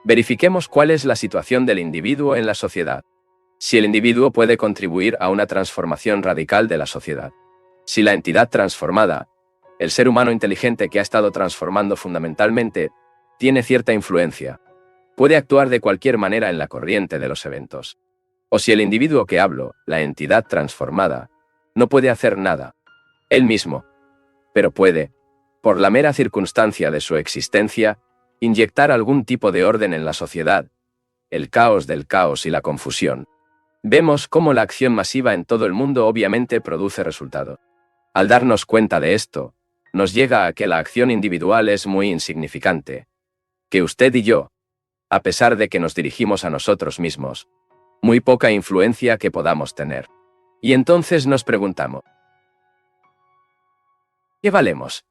Verifiquemos cuál es la situación del individuo en la sociedad. Si el individuo puede contribuir a una transformación radical de la sociedad. Si la entidad transformada, el ser humano inteligente que ha estado transformando fundamentalmente, tiene cierta influencia, puede actuar de cualquier manera en la corriente de los eventos. O si el individuo que hablo, la entidad transformada, no puede hacer nada, él mismo, pero puede, por la mera circunstancia de su existencia, inyectar algún tipo de orden en la sociedad, el caos del caos y la confusión. Vemos cómo la acción masiva en todo el mundo obviamente produce resultado. Al darnos cuenta de esto, nos llega a que la acción individual es muy insignificante, que usted y yo, a pesar de que nos dirigimos a nosotros mismos, muy poca influencia que podamos tener. Y entonces nos preguntamos, ¿qué valemos?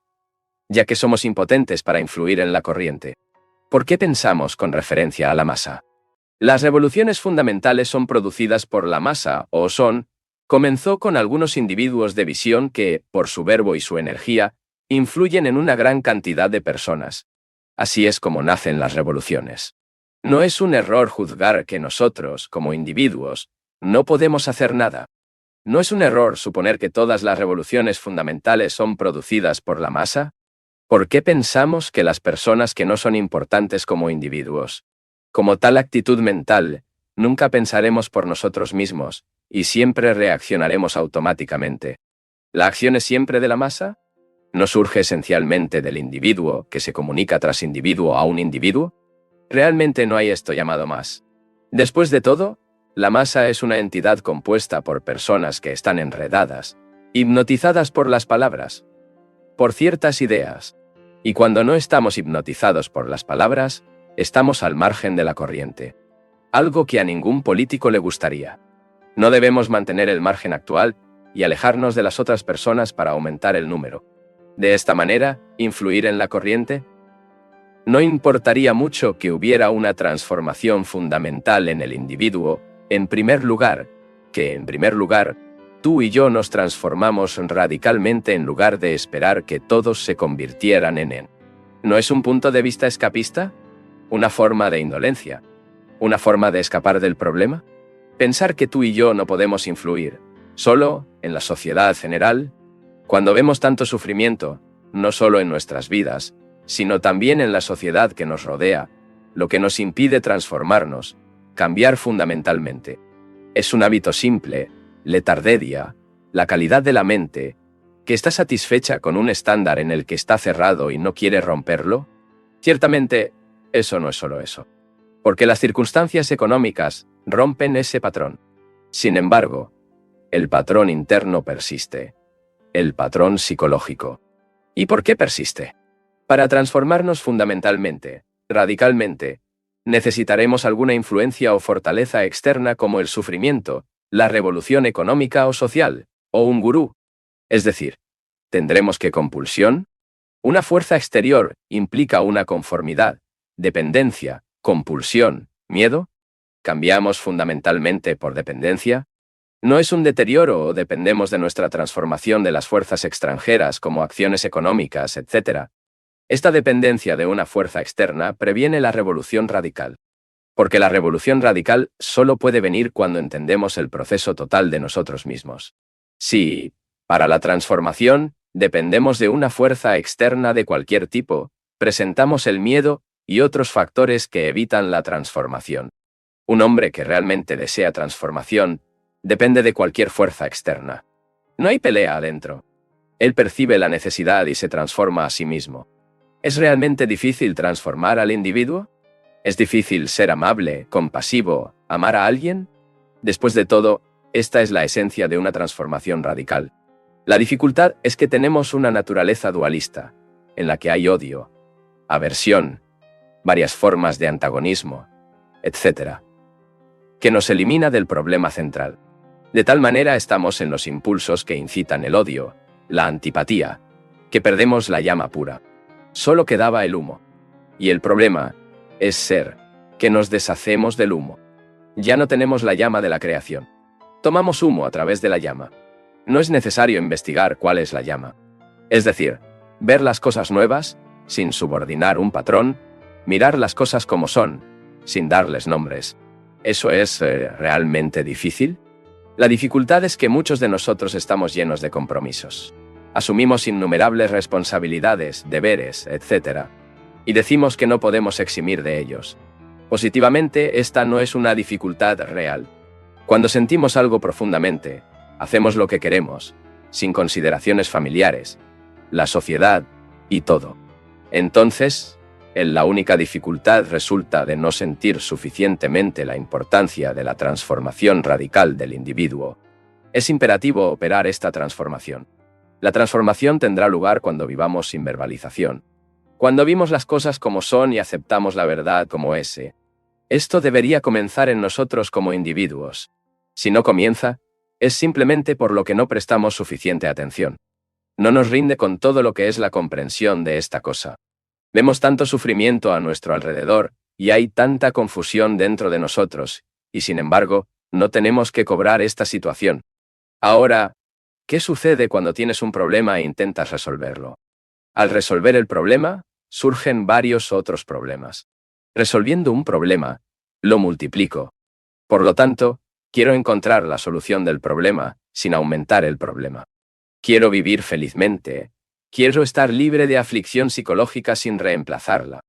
Ya que somos impotentes para influir en la corriente. ¿Por qué pensamos con referencia a la masa? Las revoluciones fundamentales son producidas por la masa, comenzó con algunos individuos de visión que, por su verbo y su energía, influyen en una gran cantidad de personas. Así es como nacen las revoluciones. No es un error juzgar que nosotros, como individuos, no podemos hacer nada. ¿No es un error suponer que todas las revoluciones fundamentales son producidas por la masa? ¿Por qué pensamos que las personas que no son importantes como individuos? Como tal actitud mental, nunca pensaremos por nosotros mismos, y siempre reaccionaremos automáticamente. ¿La acción es siempre de la masa? ¿No surge esencialmente del individuo que se comunica tras individuo a un individuo? Realmente no hay esto llamado más. Después de todo, la masa es una entidad compuesta por personas que están enredadas, hipnotizadas por las palabras, por ciertas ideas. Y cuando no estamos hipnotizados por las palabras, estamos al margen de la corriente. Algo que a ningún político le gustaría. No debemos mantener el margen actual y alejarnos de las otras personas para aumentar el número. De esta manera, influir en la corriente. No importaría mucho que hubiera una transformación fundamental en el individuo, en primer lugar, tú y yo nos transformamos radicalmente en lugar de esperar que todos se convirtieran en él. ¿No es un punto de vista escapista? ¿Una forma de indolencia? ¿Una forma de escapar del problema? Pensar que tú y yo no podemos influir, solo en la sociedad general. Cuando vemos tanto sufrimiento, no solo en nuestras vidas, sino también en la sociedad que nos rodea, lo que nos impide transformarnos, cambiar fundamentalmente. Es un hábito simple, letardedia, la calidad de la mente, que está satisfecha con un estándar en el que está cerrado y no quiere romperlo. Ciertamente, eso no es solo eso. Porque las circunstancias económicas rompen ese patrón. Sin embargo, el patrón interno persiste. El patrón psicológico. ¿Y por qué persiste? Para transformarnos fundamentalmente, radicalmente, necesitaremos alguna influencia o fortaleza externa como el sufrimiento, la revolución económica o social, o un gurú. Es decir, ¿tendremos qué compulsión? Una fuerza exterior implica una conformidad, dependencia, compulsión, miedo. ¿Cambiamos fundamentalmente por dependencia? ¿No es un deterioro o dependemos de nuestra transformación de las fuerzas extranjeras como acciones económicas, etc.? Esta dependencia de una fuerza externa previene la revolución radical. Porque la revolución radical solo puede venir cuando entendemos el proceso total de nosotros mismos. Si, para la transformación, dependemos de una fuerza externa de cualquier tipo, presentamos el miedo y otros factores que evitan la transformación. Un hombre que realmente desea transformación depende de cualquier fuerza externa. No hay pelea adentro. Él percibe la necesidad y se transforma a sí mismo. ¿Es realmente difícil transformar al individuo? ¿Es difícil ser amable, compasivo, amar a alguien? Después de todo, esta es la esencia de una transformación radical. La dificultad es que tenemos una naturaleza dualista, en la que hay odio, aversión, varias formas de antagonismo, etc., que nos elimina del problema central. De tal manera estamos en los impulsos que incitan el odio, la antipatía, que perdemos la llama pura. Solo quedaba el humo. Y el problema es ser, que nos deshacemos del humo. Ya no tenemos la llama de la creación. Tomamos humo a través de la llama. No es necesario investigar cuál es la llama. Es decir, ver las cosas nuevas, sin subordinar un patrón, mirar las cosas como son, sin darles nombres. ¿Eso es realmente difícil? La dificultad es que muchos de nosotros estamos llenos de compromisos. Asumimos innumerables responsabilidades, deberes, etc. Y decimos que no podemos eximir de ellos. Positivamente, esta no es una dificultad real. Cuando sentimos algo profundamente, hacemos lo que queremos, sin consideraciones familiares, la sociedad y todo. Entonces, la única dificultad resulta de no sentir suficientemente la importancia de la transformación radical del individuo. Es imperativo operar esta transformación. La transformación tendrá lugar cuando vivamos sin verbalización. Cuando vimos las cosas como son y aceptamos la verdad como es. Esto debería comenzar en nosotros como individuos. Si no comienza, es simplemente por lo que no prestamos suficiente atención. No nos rinde con todo lo que es la comprensión de esta cosa. Vemos tanto sufrimiento a nuestro alrededor, y hay tanta confusión dentro de nosotros, y sin embargo, no tenemos que cobrar esta situación. Ahora, ¿qué sucede cuando tienes un problema e intentas resolverlo? Al resolver el problema, surgen varios otros problemas. Resolviendo un problema, lo multiplico. Por lo tanto, quiero encontrar la solución del problema, sin aumentar el problema. Quiero vivir felizmente. Quiero estar libre de aflicción psicológica sin reemplazarla.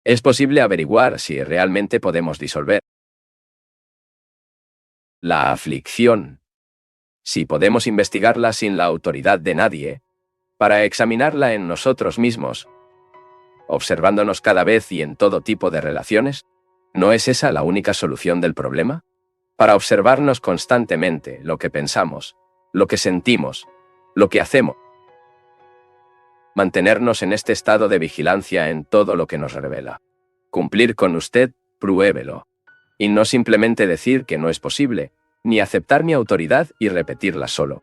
Es posible averiguar si realmente podemos disolver la aflicción. Si podemos investigarla sin la autoridad de nadie, para examinarla en nosotros mismos, observándonos cada vez y en todo tipo de relaciones, ¿no es esa la única solución del problema? Para observarnos constantemente lo que pensamos, lo que sentimos, lo que hacemos. Mantenernos en este estado de vigilancia en todo lo que nos revela. Cumplir con usted, pruébelo. Y no simplemente decir que no es posible, ni aceptar mi autoridad y repetirla solo.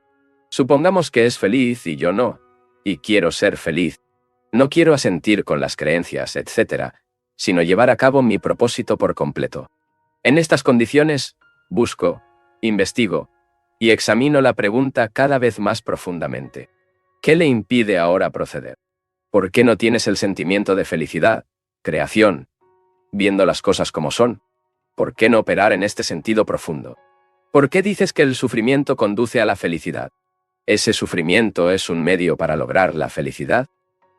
Supongamos que es feliz y yo no, y quiero ser feliz. No quiero asentir con las creencias, etc., sino llevar a cabo mi propósito por completo. En estas condiciones, busco, investigo y examino la pregunta cada vez más profundamente. ¿Qué le impide ahora proceder? ¿Por qué no tienes el sentimiento de felicidad, creación, viendo las cosas como son? ¿Por qué no operar en este sentido profundo? ¿Por qué dices que el sufrimiento conduce a la felicidad? ¿Ese sufrimiento es un medio para lograr la felicidad?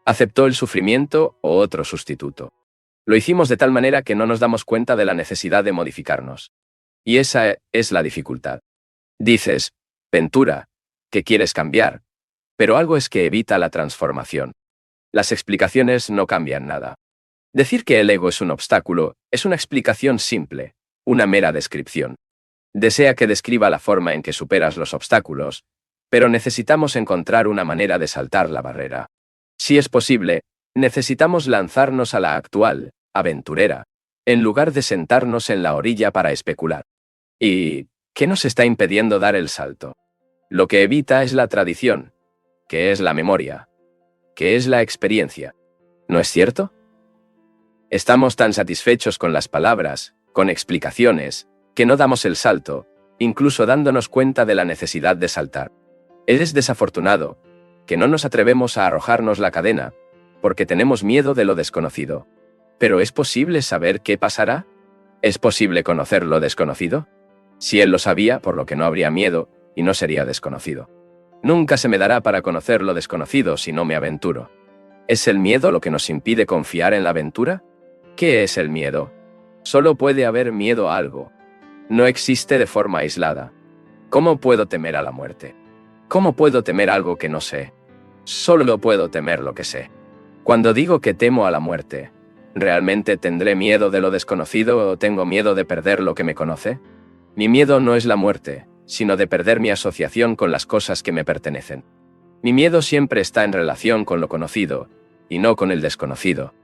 ¿Aceptó el sufrimiento o otro sustituto? Lo hicimos de tal manera que no nos damos cuenta de la necesidad de modificarnos. Y esa es la dificultad. Dices, Ventura, que quieres cambiar, pero algo es que evita la transformación. Las explicaciones no cambian nada. Decir que el ego es un obstáculo es una explicación simple, una mera descripción. Desea que describa la forma en que superas los obstáculos, pero necesitamos encontrar una manera de saltar la barrera. Si es posible, necesitamos lanzarnos a la actual, aventurera, en lugar de sentarnos en la orilla para especular. ¿Y qué nos está impidiendo dar el salto? Lo que evita es la tradición, que es la memoria, que es la experiencia. ¿No es cierto? Estamos tan satisfechos con las palabras, con explicaciones, que no damos el salto, incluso dándonos cuenta de la necesidad de saltar. Es desafortunado, que no nos atrevemos a arrojarnos la cadena, porque tenemos miedo de lo desconocido. ¿Pero es posible saber qué pasará? ¿Es posible conocer lo desconocido? Si él lo sabía, por lo que no habría miedo, y no sería desconocido. Nunca se me dará para conocer lo desconocido si no me aventuro. ¿Es el miedo lo que nos impide confiar en la aventura? ¿Qué es el miedo? Solo puede haber miedo a algo. No existe de forma aislada. ¿Cómo puedo temer a la muerte? ¿Cómo puedo temer algo que no sé? Solo puedo temer lo que sé. Cuando digo que temo a la muerte, ¿realmente tendré miedo de lo desconocido o tengo miedo de perder lo que me conoce? Mi miedo no es la muerte, sino de perder mi asociación con las cosas que me pertenecen. Mi miedo siempre está en relación con lo conocido, y no con el desconocido.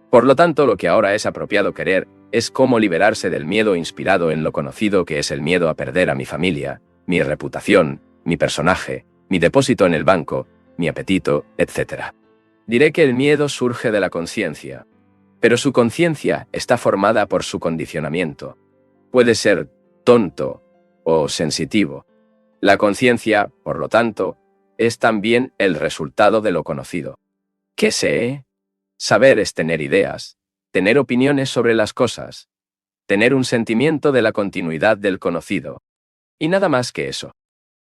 Por lo tanto, lo que ahora es apropiado querer es cómo liberarse del miedo inspirado en lo conocido, que es el miedo a perder a mi familia, mi reputación, mi personaje, mi depósito en el banco, mi apetito, etc. Diré que el miedo surge de la conciencia, pero su conciencia está formada por su condicionamiento. Puede ser tonto o sensitivo. La conciencia, por lo tanto, es también el resultado de lo conocido. ¿Qué sé? Saber es tener ideas, tener opiniones sobre las cosas, tener un sentimiento de la continuidad del conocido. Y nada más que eso.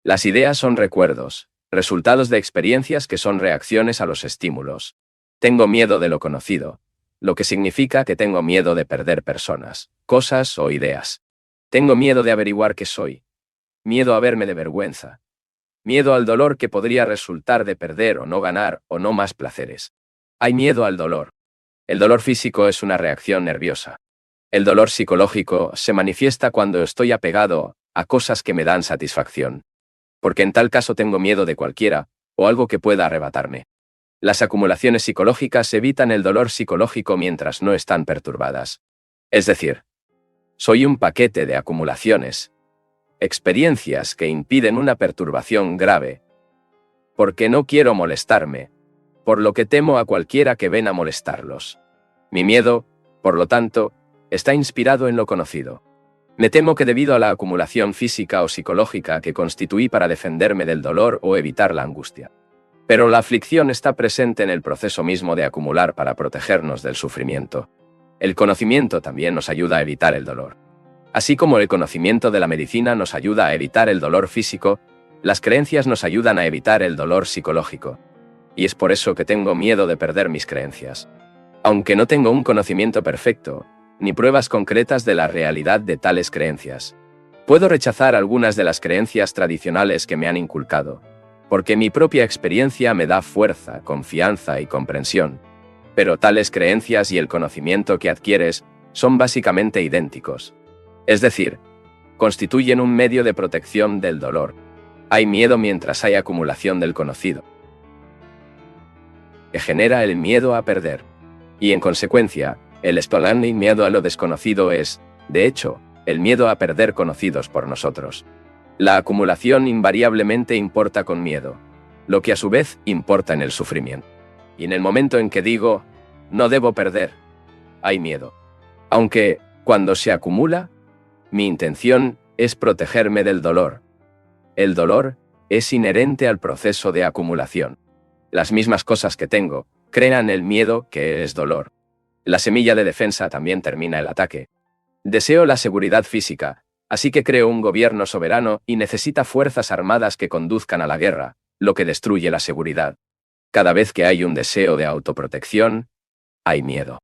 Las ideas son recuerdos, resultados de experiencias que son reacciones a los estímulos. Tengo miedo de lo conocido, lo que significa que tengo miedo de perder personas, cosas o ideas. Tengo miedo de averiguar qué soy. Miedo a verme de vergüenza. Miedo al dolor que podría resultar de perder o no ganar o no más placeres. Hay miedo al dolor. El dolor físico es una reacción nerviosa. El dolor psicológico se manifiesta cuando estoy apegado a cosas que me dan satisfacción. Porque en tal caso tengo miedo de cualquiera o algo que pueda arrebatarme. Las acumulaciones psicológicas evitan el dolor psicológico mientras no están perturbadas. Es decir, soy un paquete de acumulaciones, experiencias que impiden una perturbación grave. Porque no quiero molestarme, por lo que temo a cualquiera que ven a molestarlos. Mi miedo, por lo tanto, está inspirado en lo conocido. Me temo que debido a la acumulación física o psicológica que constituí para defenderme del dolor o evitar la angustia. Pero la aflicción está presente en el proceso mismo de acumular para protegernos del sufrimiento. El conocimiento también nos ayuda a evitar el dolor. Así como el conocimiento de la medicina nos ayuda a evitar el dolor físico, las creencias nos ayudan a evitar el dolor psicológico. Y es por eso que tengo miedo de perder mis creencias. Aunque no tengo un conocimiento perfecto, ni pruebas concretas de la realidad de tales creencias. Puedo rechazar algunas de las creencias tradicionales que me han inculcado, porque mi propia experiencia me da fuerza, confianza y comprensión. Pero tales creencias y el conocimiento que adquieres son básicamente idénticos. Es decir, constituyen un medio de protección del dolor. Hay miedo mientras hay acumulación del conocido, que genera el miedo a perder. Y en consecuencia, el espontáneo miedo a lo desconocido es, de hecho, el miedo a perder conocidos por nosotros. La acumulación invariablemente importa con miedo, lo que a su vez importa en el sufrimiento. Y en el momento en que digo, no debo perder, hay miedo. Aunque, cuando se acumula, mi intención es protegerme del dolor. El dolor es inherente al proceso de acumulación. Las mismas cosas que tengo crean el miedo, que es dolor. La semilla de defensa también termina el ataque. Deseo la seguridad física, así que creo un gobierno soberano y necesita fuerzas armadas que conduzcan a la guerra, lo que destruye la seguridad. Cada vez que hay un deseo de autoprotección, hay miedo.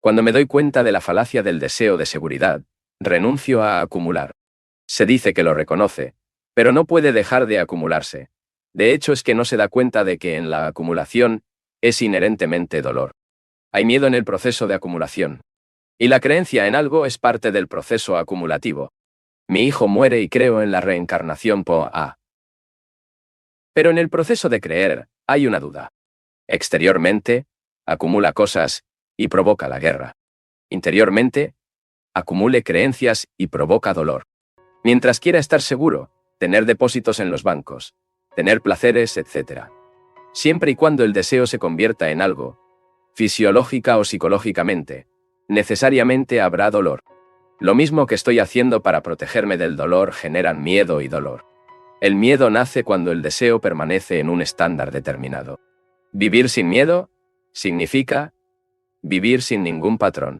Cuando me doy cuenta de la falacia del deseo de seguridad, renuncio a acumular. Se dice que lo reconoce, pero no puede dejar de acumularse. De hecho, es que no se da cuenta de que en la acumulación es inherentemente dolor. Hay miedo en el proceso de acumulación. Y la creencia en algo es parte del proceso acumulativo. Mi hijo muere y creo en la reencarnación po-a. Pero en el proceso de creer, hay una duda. Exteriormente, acumula cosas y provoca la guerra. Interiormente, acumule creencias y provoca dolor. Mientras quiera estar seguro, tener depósitos en los bancos, tener placeres, etc. Siempre y cuando el deseo se convierta en algo, fisiológica o psicológicamente, necesariamente habrá dolor. Lo mismo que estoy haciendo para protegerme del dolor generan miedo y dolor. El miedo nace cuando el deseo permanece en un estándar determinado. Vivir sin miedo significa vivir sin ningún patrón.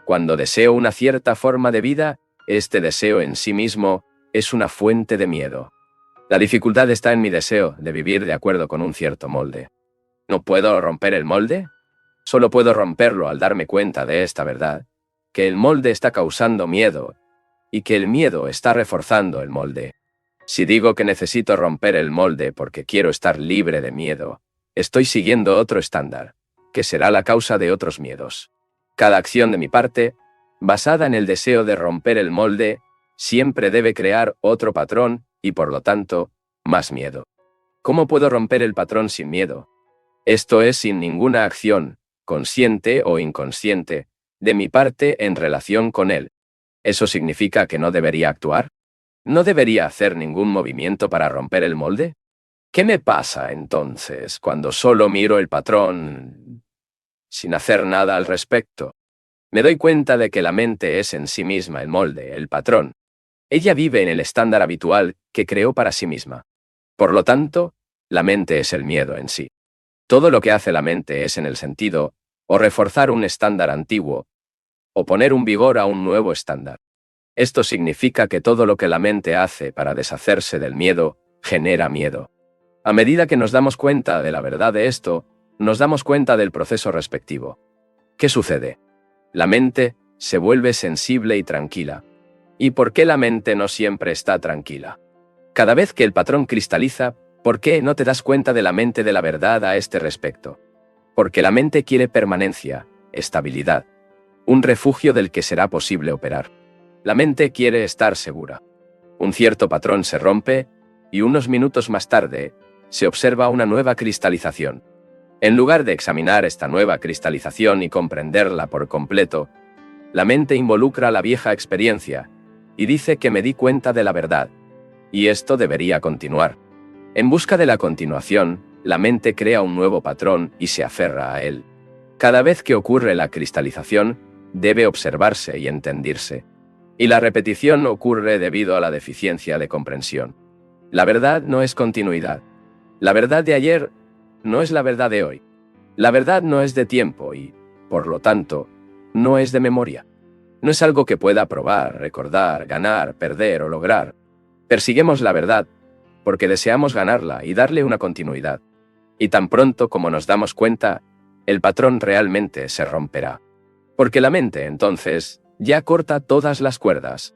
Cuando deseo una cierta forma de vida, este deseo en sí mismo es una fuente de miedo. La dificultad está en mi deseo de vivir de acuerdo con un cierto molde. ¿No puedo romper el molde? Solo puedo romperlo al darme cuenta de esta verdad, que el molde está causando miedo y que el miedo está reforzando el molde. Si digo que necesito romper el molde porque quiero estar libre de miedo, estoy siguiendo otro estándar, que será la causa de otros miedos. Cada acción de mi parte, basada en el deseo de romper el molde, siempre debe crear otro patrón y, por lo tanto, más miedo. ¿Cómo puedo romper el patrón sin miedo? Esto es sin ninguna acción, consciente o inconsciente, de mi parte en relación con él. ¿Eso significa que no debería actuar? ¿No debería hacer ningún movimiento para romper el molde? ¿Qué me pasa entonces cuando solo miro el patrón sin hacer nada al respecto? Me doy cuenta de que la mente es en sí misma el molde, el patrón. Ella vive en el estándar habitual que creó para sí misma. Por lo tanto, la mente es el miedo en sí. Todo lo que hace la mente es en el sentido, o reforzar un estándar antiguo, o poner un vigor a un nuevo estándar. Esto significa que todo lo que la mente hace para deshacerse del miedo, genera miedo. A medida que nos damos cuenta de la verdad de esto, nos damos cuenta del proceso respectivo. ¿Qué sucede? La mente se vuelve sensible y tranquila. ¿Y por qué la mente no siempre está tranquila? Cada vez que el patrón cristaliza, ¿por qué no te das cuenta de la mente de la verdad a este respecto? Porque la mente quiere permanencia, estabilidad, un refugio del que será posible operar. La mente quiere estar segura. Un cierto patrón se rompe, y unos minutos más tarde, se observa una nueva cristalización. En lugar de examinar esta nueva cristalización y comprenderla por completo, la mente involucra la vieja experiencia, y dice que me di cuenta de la verdad. Y esto debería continuar. En busca de la continuación, la mente crea un nuevo patrón y se aferra a él. Cada vez que ocurre la cristalización, debe observarse y entenderse. Y la repetición ocurre debido a la deficiencia de comprensión. La verdad no es continuidad. La verdad de ayer no es la verdad de hoy. La verdad no es de tiempo y, por lo tanto, no es de memoria. No es algo que pueda probar, recordar, ganar, perder o lograr. Persiguemos la verdad porque deseamos ganarla y darle una continuidad. Y tan pronto como nos damos cuenta, el patrón realmente se romperá. Porque la mente, entonces, ya corta todas las cuerdas.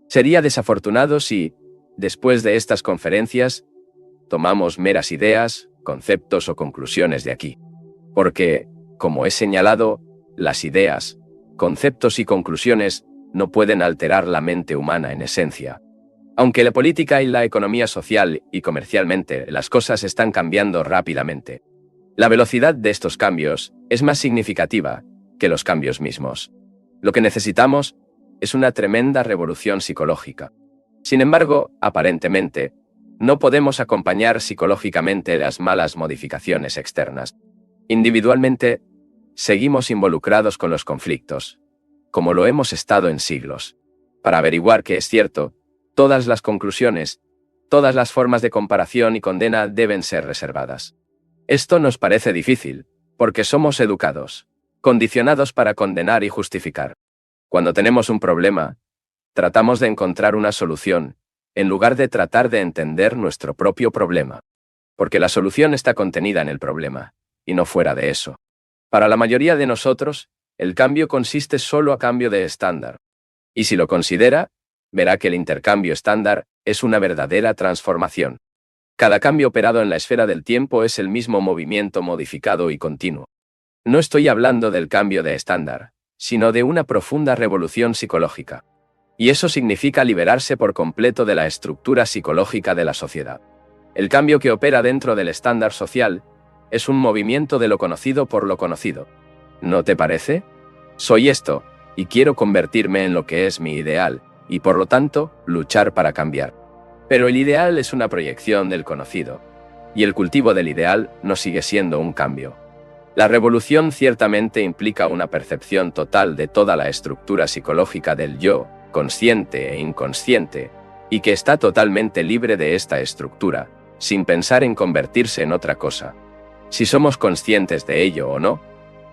Sería desafortunado si, después de estas conferencias, tomamos meras ideas, conceptos o conclusiones de aquí. Porque, como he señalado, las ideas, conceptos y conclusiones no pueden alterar la mente humana en esencia. Aunque la política y la economía social y comercialmente las cosas están cambiando rápidamente, la velocidad de estos cambios es más significativa que los cambios mismos. Lo que necesitamos es una tremenda revolución psicológica. Sin embargo, aparentemente, no podemos acompañar psicológicamente las malas modificaciones externas. Individualmente, seguimos involucrados con los conflictos, como lo hemos estado en siglos. Para averiguar qué es cierto, todas las conclusiones, todas las formas de comparación y condena deben ser reservadas. Esto nos parece difícil, porque somos educados, condicionados para condenar y justificar. Cuando tenemos un problema, tratamos de encontrar una solución, en lugar de tratar de entender nuestro propio problema. Porque la solución está contenida en el problema, y no fuera de eso. Para la mayoría de nosotros, el cambio consiste solo a cambio de estándar. Y si lo considera, verá que el intercambio estándar es una verdadera transformación. Cada cambio operado en la esfera del tiempo es el mismo movimiento modificado y continuo. No estoy hablando del cambio de estándar, sino de una profunda revolución psicológica. Y eso significa liberarse por completo de la estructura psicológica de la sociedad. El cambio que opera dentro del estándar social es un movimiento de lo conocido por lo conocido. ¿No te parece? Soy esto, y quiero convertirme en lo que es mi ideal, y por lo tanto, luchar para cambiar. Pero el ideal es una proyección del conocido, y el cultivo del ideal no sigue siendo un cambio. La revolución ciertamente implica una percepción total de toda la estructura psicológica del yo, consciente e inconsciente, y que está totalmente libre de esta estructura, sin pensar en convertirse en otra cosa. Si somos conscientes de ello o no,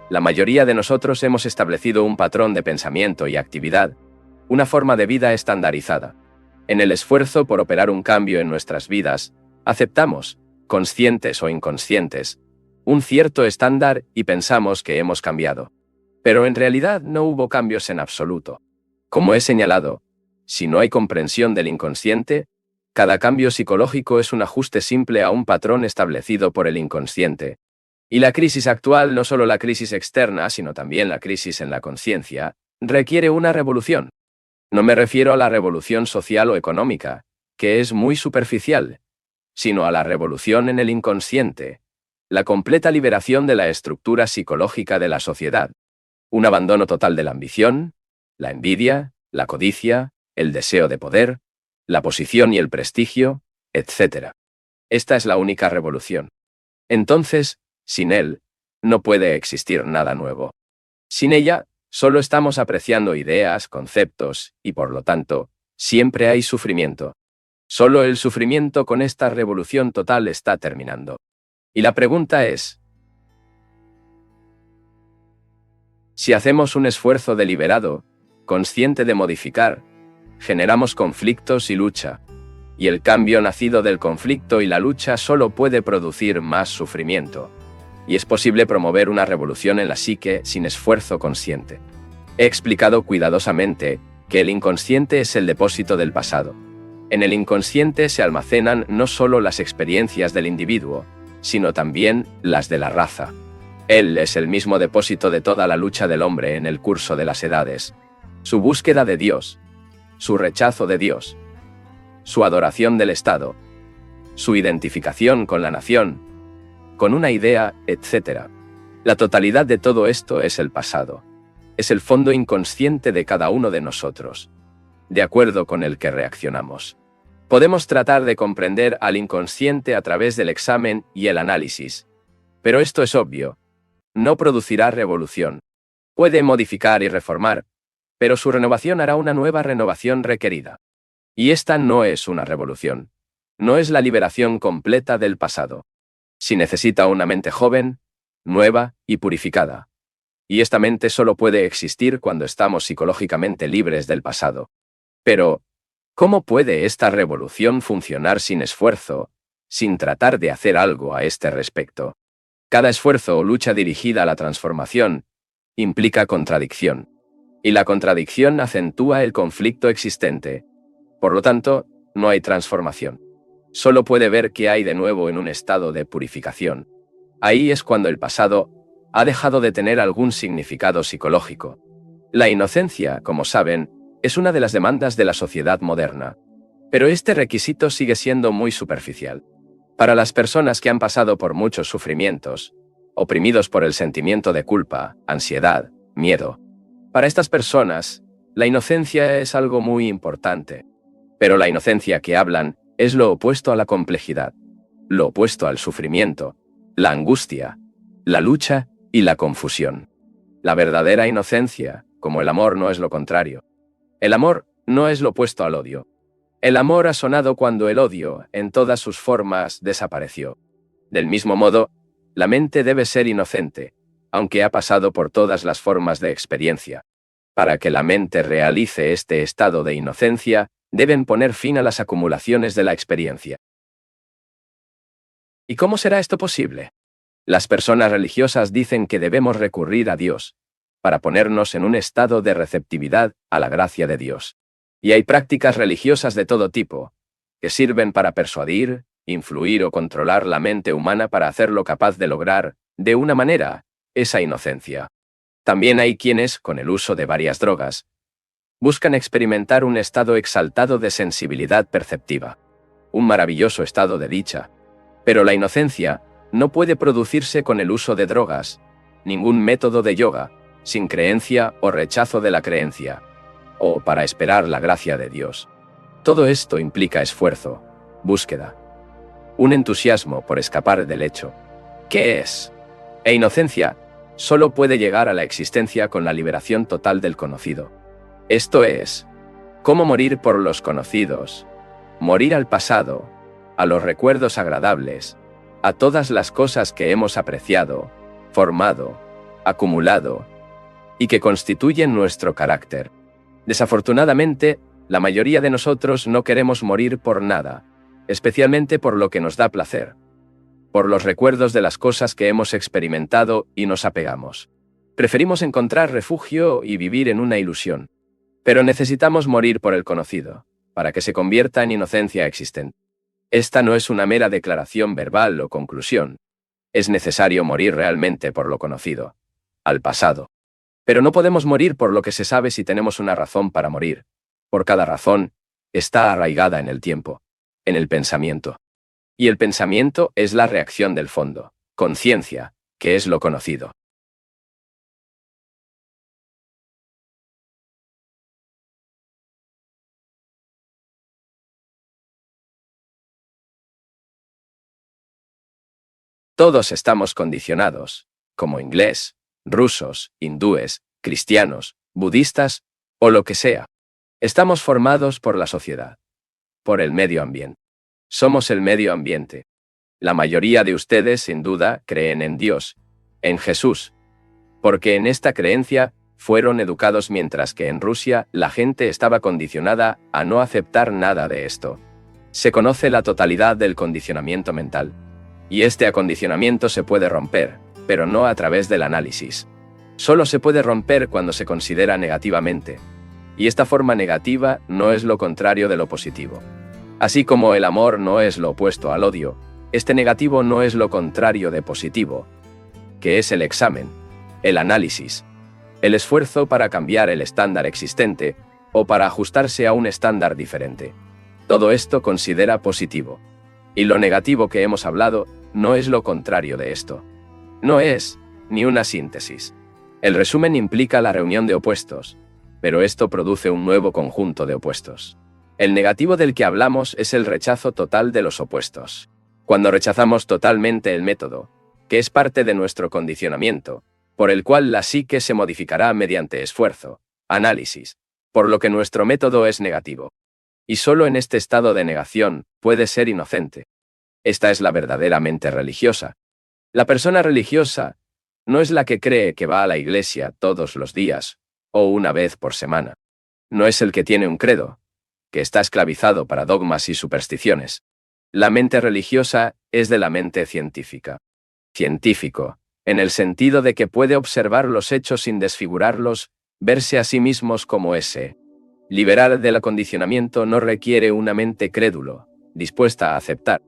la mayoría de nosotros hemos establecido un patrón de pensamiento y actividad, una forma de vida estandarizada. En el esfuerzo por operar un cambio en nuestras vidas, aceptamos, conscientes o inconscientes, un cierto estándar y pensamos que hemos cambiado. Pero en realidad no hubo cambios en absoluto. Como he señalado, si no hay comprensión del inconsciente, cada cambio psicológico es un ajuste simple a un patrón establecido por el inconsciente. Y la crisis actual, no solo la crisis externa, sino también la crisis en la conciencia, requiere una revolución. No me refiero a la revolución social o económica, que es muy superficial, sino a la revolución en el inconsciente, la completa liberación de la estructura psicológica de la sociedad, un abandono total de la ambición, la envidia, la codicia, el deseo de poder, la posición y el prestigio, etc. Esta es la única revolución. Entonces, sin él, no puede existir nada nuevo. Sin ella, solo estamos apreciando ideas, conceptos, y por lo tanto, siempre hay sufrimiento. Solo el sufrimiento con esta revolución total está terminando. Y la pregunta es, si hacemos un esfuerzo deliberado, consciente de modificar, generamos conflictos y lucha, y el cambio nacido del conflicto y la lucha solo puede producir más sufrimiento. Y es posible promover una revolución en la psique sin esfuerzo consciente. He explicado cuidadosamente que el inconsciente es el depósito del pasado. En el inconsciente se almacenan no solo las experiencias del individuo, sino también las de la raza. Él es el mismo depósito de toda la lucha del hombre en el curso de las edades. Su búsqueda de Dios, su rechazo de Dios, su adoración del Estado, su identificación con la nación, con una idea, etc. La totalidad de todo esto es el pasado. Es el fondo inconsciente de cada uno de nosotros, de acuerdo con el que reaccionamos. Podemos tratar de comprender al inconsciente a través del examen y el análisis, pero esto es obvio. No producirá revolución. Puede modificar y reformar, pero su renovación hará una nueva renovación requerida. Y esta no es una revolución. No es la liberación completa del pasado. Si necesita una mente joven, nueva y purificada. Y esta mente solo puede existir cuando estamos psicológicamente libres del pasado. Pero, ¿cómo puede esta revolución funcionar sin esfuerzo, sin tratar de hacer algo a este respecto? Cada esfuerzo o lucha dirigida a la transformación implica contradicción. Y la contradicción acentúa el conflicto existente. Por lo tanto, no hay transformación. Solo puede ver qué hay de nuevo en un estado de purificación. Ahí es cuando el pasado ha dejado de tener algún significado psicológico. La inocencia, como saben, es una de las demandas de la sociedad moderna. Pero este requisito sigue siendo muy superficial. Para las personas que han pasado por muchos sufrimientos, oprimidos por el sentimiento de culpa, ansiedad, miedo, para estas personas, la inocencia es algo muy importante. Pero la inocencia que hablan es lo opuesto a la complejidad, lo opuesto al sufrimiento, la angustia, la lucha y la confusión. La verdadera inocencia, como el amor, no es lo contrario. El amor no es lo opuesto al odio. El amor ha sonado cuando el odio, en todas sus formas, desapareció. Del mismo modo, la mente debe ser inocente, aunque ha pasado por todas las formas de experiencia. Para que la mente realice este estado de inocencia, deben poner fin a las acumulaciones de la experiencia. ¿Y cómo será esto posible? Las personas religiosas dicen que debemos recurrir a Dios, para ponernos en un estado de receptividad a la gracia de Dios. Y hay prácticas religiosas de todo tipo, que sirven para persuadir, influir o controlar la mente humana para hacerlo capaz de lograr, de una manera, esa inocencia. También hay quienes, con el uso de varias drogas, buscan experimentar un estado exaltado de sensibilidad perceptiva, un maravilloso estado de dicha. Pero la inocencia no puede producirse con el uso de drogas, ningún método de yoga, sin creencia o rechazo de la creencia, o para esperar la gracia de Dios. Todo esto implica esfuerzo, búsqueda, un entusiasmo por escapar del hecho. ¿Qué es? E inocencia solo puede llegar a la existencia con la liberación total del conocido. Esto es, cómo morir por los conocidos, morir al pasado, a los recuerdos agradables, a todas las cosas que hemos apreciado, formado, acumulado, y que constituyen nuestro carácter. Desafortunadamente, la mayoría de nosotros no queremos morir por nada, especialmente por lo que nos da placer, por los recuerdos de las cosas que hemos experimentado y nos apegamos. Preferimos encontrar refugio y vivir en una ilusión. Pero necesitamos morir por el conocido, para que se convierta en inocencia existente. Esta no es una mera declaración verbal o conclusión. Es necesario morir realmente por lo conocido, al pasado. Pero no podemos morir por lo que se sabe si tenemos una razón para morir. Por cada razón, está arraigada en el tiempo, en el pensamiento. Y el pensamiento es la reacción del fondo, conciencia, que es lo conocido. Todos estamos condicionados, como inglés, rusos, hindúes, cristianos, budistas o lo que sea. Estamos formados por la sociedad, por el medio ambiente. Somos el medio ambiente. La mayoría de ustedes, sin duda, creen en Dios, en Jesús, porque en esta creencia fueron educados, mientras que en Rusia la gente estaba condicionada a no aceptar nada de esto. Se conoce la totalidad del condicionamiento mental. Y este acondicionamiento se puede romper, pero no a través del análisis. Solo se puede romper cuando se considera negativamente. Y esta forma negativa no es lo contrario de lo positivo. Así como el amor no es lo opuesto al odio, este negativo no es lo contrario de positivo, que es el examen, el análisis, el esfuerzo para cambiar el estándar existente o para ajustarse a un estándar diferente. Todo esto considera positivo. Y lo negativo que hemos hablado no es lo contrario de esto. No es ni una síntesis. El resumen implica la reunión de opuestos, pero esto produce un nuevo conjunto de opuestos. El negativo del que hablamos es el rechazo total de los opuestos. Cuando rechazamos totalmente el método, que es parte de nuestro condicionamiento, por el cual la psique se modificará mediante esfuerzo, análisis, por lo que nuestro método es negativo. Y solo en este estado de negación puede ser inocente. Esta es la verdadera mente religiosa. La persona religiosa no es la que cree que va a la iglesia todos los días o una vez por semana. No es el que tiene un credo, que está esclavizado para dogmas y supersticiones. La mente religiosa es de la mente científica. Científico, en el sentido de que puede observar los hechos sin desfigurarlos, verse a sí mismos como ese. Liberar del acondicionamiento no requiere una mente crédulo, dispuesta a aceptar,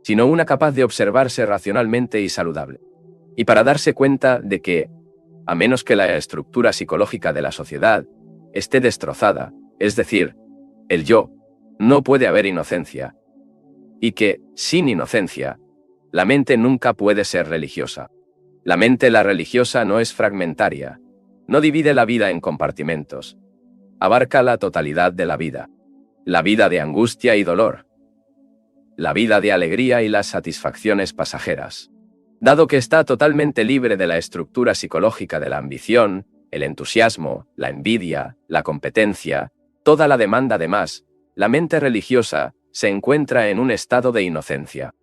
sino una capaz de observarse racionalmente y saludable. Y para darse cuenta de que, a menos que la estructura psicológica de la sociedad esté destrozada, es decir, el yo, no puede haber inocencia. Y que, sin inocencia, la mente nunca puede ser religiosa. La mente religiosa no es fragmentaria, no divide la vida en compartimentos. Abarca la totalidad de la vida de angustia y dolor, la vida de alegría y las satisfacciones pasajeras. Dado que está totalmente libre de la estructura psicológica de la ambición, el entusiasmo, la envidia, la competencia, toda la demanda de más, la mente religiosa se encuentra en un estado de inocencia.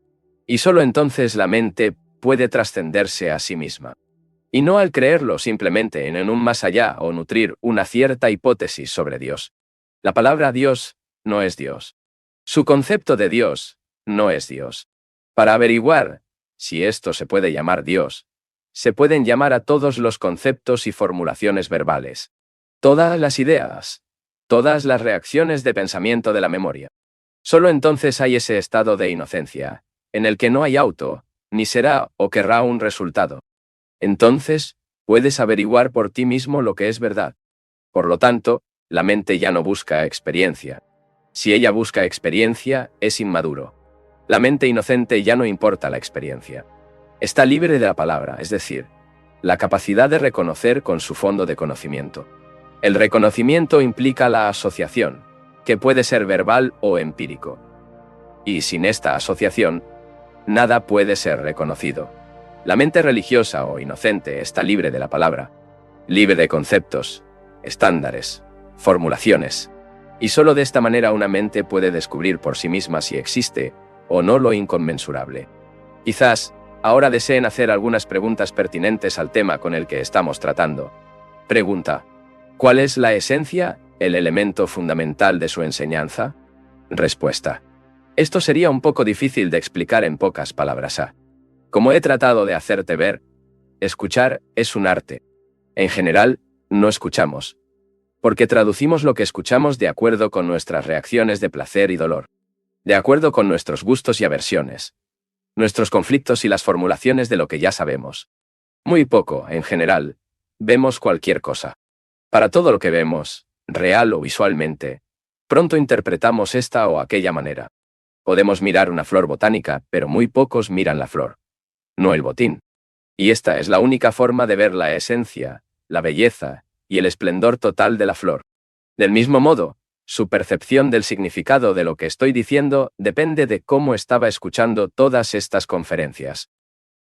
Y solo entonces la mente puede trascenderse a sí misma. Y no al creerlo simplemente en un más allá o nutrir una cierta hipótesis sobre Dios. La palabra Dios no es Dios. Su concepto de Dios no es Dios. Para averiguar si esto se puede llamar Dios, se pueden llamar a todos los conceptos y formulaciones verbales, todas las ideas, todas las reacciones de pensamiento de la memoria. Solo entonces hay ese estado de inocencia, en el que no hay auto, ni será o querrá un resultado. Entonces, puedes averiguar por ti mismo lo que es verdad. Por lo tanto, la mente ya no busca experiencia. Si ella busca experiencia, es inmaduro. La mente inocente ya no importa la experiencia. Está libre de la palabra, es decir, la capacidad de reconocer con su fondo de conocimiento. El reconocimiento implica la asociación, que puede ser verbal o empírico. Y sin esta asociación, nada puede ser reconocido. La mente religiosa o inocente está libre de la palabra, libre de conceptos, estándares, formulaciones. Y solo de esta manera una mente puede descubrir por sí misma si existe o no lo inconmensurable. Quizás, ahora deseen hacer algunas preguntas pertinentes al tema con el que estamos tratando. Pregunta: ¿cuál es la esencia, el elemento fundamental de su enseñanza? Respuesta: esto sería un poco difícil de explicar en pocas palabras. Como he tratado de hacerte ver, escuchar es un arte. En general, no escuchamos, porque traducimos lo que escuchamos de acuerdo con nuestras reacciones de placer y dolor, de acuerdo con nuestros gustos y aversiones, nuestros conflictos y las formulaciones de lo que ya sabemos. Muy poco, en general, vemos cualquier cosa. Para todo lo que vemos, real o visualmente, pronto interpretamos esta o aquella manera. Podemos mirar una flor botánica, pero muy pocos miran la flor, no el botín. Y esta es la única forma de ver la esencia, la belleza y el esplendor total de la flor. Del mismo modo, su percepción del significado de lo que estoy diciendo depende de cómo estaba escuchando todas estas conferencias.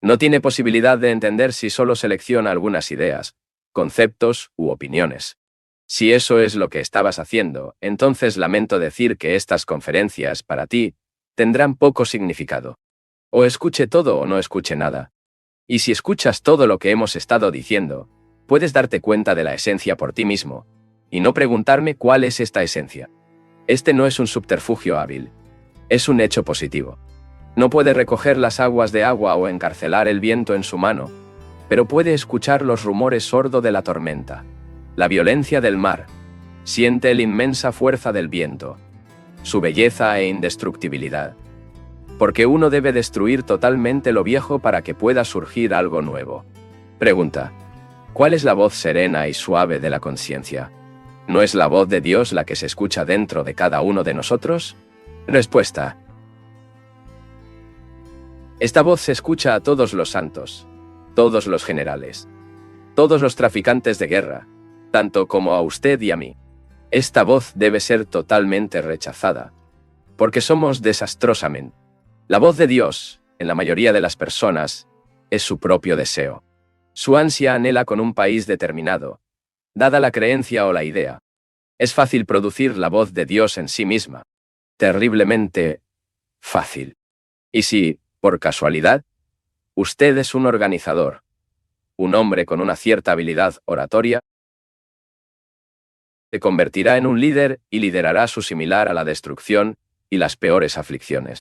No tiene posibilidad de entender si solo selecciona algunas ideas, conceptos u opiniones. Si eso es lo que estabas haciendo, entonces lamento decir que estas conferencias, para ti, tendrán poco significado. O escuche todo o no escuche nada. Y si escuchas todo lo que hemos estado diciendo, puedes darte cuenta de la esencia por ti mismo, y no preguntarme cuál es esta esencia. Este no es un subterfugio hábil. Es un hecho positivo. No puede recoger las aguas de agua o encarcelar el viento en su mano, pero puede escuchar los rumores sordo de la tormenta, la violencia del mar, siente la inmensa fuerza del viento, su belleza e indestructibilidad. Porque uno debe destruir totalmente lo viejo para que pueda surgir algo nuevo. Pregunta: ¿cuál es la voz serena y suave de la conciencia? ¿No es la voz de Dios la que se escucha dentro de cada uno de nosotros? Respuesta: esta voz se escucha a todos los santos, todos los generales, todos los traficantes de guerra, tanto como a usted y a mí. Esta voz debe ser totalmente rechazada, porque somos desastrosamente. La voz de Dios, en la mayoría de las personas, es su propio deseo. Su ansia anhela con un país determinado, dada la creencia o la idea. Es fácil producir la voz de Dios en sí misma. Terriblemente fácil. Y si, por casualidad, usted es un organizador, un hombre con una cierta habilidad oratoria, se convertirá en un líder y liderará su similar a la destrucción y las peores aflicciones.